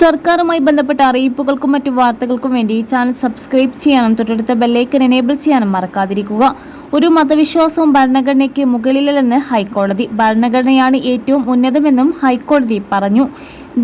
സർക്കാരുമായി ബന്ധപ്പെട്ട അറിയിപ്പുകൾക്കും മറ്റു വാർത്തകൾക്കും വേണ്ടി ഈ ചാനൽ സബ്സ്ക്രൈബ് ചെയ്യാനും തൊട്ടടുത്ത ബെല്ലൈക്കൻ എനേബിൾ ചെയ്യാനും മറക്കാതിരിക്കുക. ഒരു മതവിശ്വാസവും ഭരണഘടനയ്ക്ക് മുകളിലല്ലെന്ന് ഹൈക്കോടതി. ഭരണഘടനയാണ് ഏറ്റവും ഉന്നതമെന്നും ഹൈക്കോടതി പറഞ്ഞു.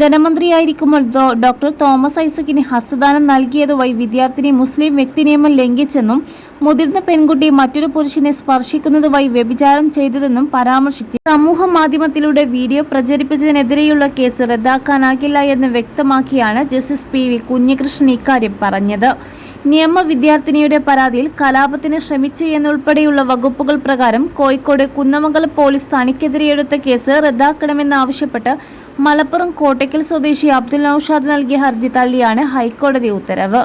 ധനമന്ത്രിയായിരിക്കുമ്പോൾ ഡോക്ടർ തോമസ് ഐസക്കിന് ഹസ്തദാനം നൽകിയതുമായി വിദ്യാർത്ഥിനി മുസ്ലിം വ്യക്തി നിയമം ലംഘിച്ചെന്നും മുതിർന്ന പെൺകുട്ടി മറ്റൊരു പുരുഷനെ സ്പർശിക്കുന്നതുമായി വ്യഭിചാരം ചെയ്തതെന്നും പരാമർശിച്ച് സമൂഹ മാധ്യമത്തിലൂടെ വീഡിയോ പ്രചരിപ്പിച്ചതിനെതിരെയുള്ള കേസ് റദ്ദാക്കാനാകില്ല എന്ന് വ്യക്തമാക്കിയാണ് ജസ്റ്റിസ് പി വി കുഞ്ഞികൃഷ്ണൻ ഇക്കാര്യം പറഞ്ഞത്. നിയമ വിദ്യാർത്ഥിനിയുടെ പരാതിയിൽ കലാപത്തിന് ശ്രമിച്ചു എന്നുൾപ്പെടെയുള്ള വകുപ്പുകൾ പ്രകാരം കോഴിക്കോട് കുന്നമംഗലം പോലീസ് തനിക്കെതിരെ എടുത്ത കേസ് റദ്ദാക്കണമെന്നാവശ്യപ്പെട്ട് മലപ്പുറം കോട്ടയ്ക്കൽ സ്വദേശി അബ്ദുൽ നൌഷാദ് നൽകിയ ഹർജി തള്ളിയാണ് ഹൈക്കോടതി ഉത്തരവ്.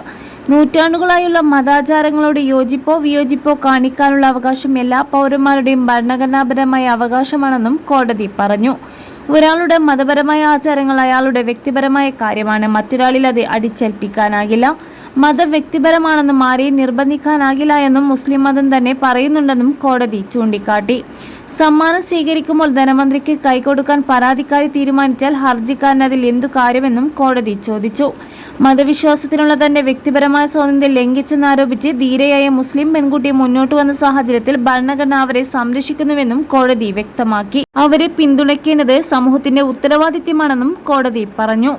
നൂറ്റാണ്ടുകളായുള്ള മതാചാരങ്ങളോട് യോജിപ്പോ വിയോജിപ്പോ കാണിക്കാനുള്ള അവകാശം എല്ലാ പൗരന്മാരുടെയും ഭരണഘടനാപരമായ അവകാശമാണെന്നും കോടതി പറഞ്ഞു. ഒരാളുടെ മതപരമായ ആചാരങ്ങൾ അയാളുടെ വ്യക്തിപരമായ കാര്യമാണ്. മറ്റൊരാളിൽ അത് അടിച്ചേൽപ്പിക്കാനാകില്ല. മതം വ്യക്തിപരമാണെന്നും ആരെയും നിർബന്ധിക്കാനാകില്ല എന്നും മുസ്ലിം മതം തന്നെ പറയുന്നുണ്ടെന്നും കോടതി ചൂണ്ടിക്കാട്ടി. സമ്മാനം സ്വീകരിക്കുമ്പോൾ ധനമന്ത്രിക്ക് കൈകൊടുക്കാൻ പരാതിക്കാരി തീരുമാനിച്ചാൽ ഹർജിക്കാരൻ അതിൽ എന്തു കാര്യമെന്നും കോടതി ചോദിച്ചു. മതവിശ്വാസത്തിനുള്ള തന്റെ വ്യക്തിപരമായ സ്വാതന്ത്ര്യം ലംഘിച്ചെന്നാരോപിച്ച് ധീരയായ മുസ്ലിം പെൺകുട്ടി മുന്നോട്ട് വന്ന സാഹചര്യത്തിൽ ഭരണഘടന അവരെ സംരക്ഷിക്കുന്നുവെന്നും കോടതി വ്യക്തമാക്കി. അവരെ പിന്തുണയ്ക്കേണ്ടത് സമൂഹത്തിന്റെ ഉത്തരവാദിത്യമാണെന്നും കോടതി പറഞ്ഞു.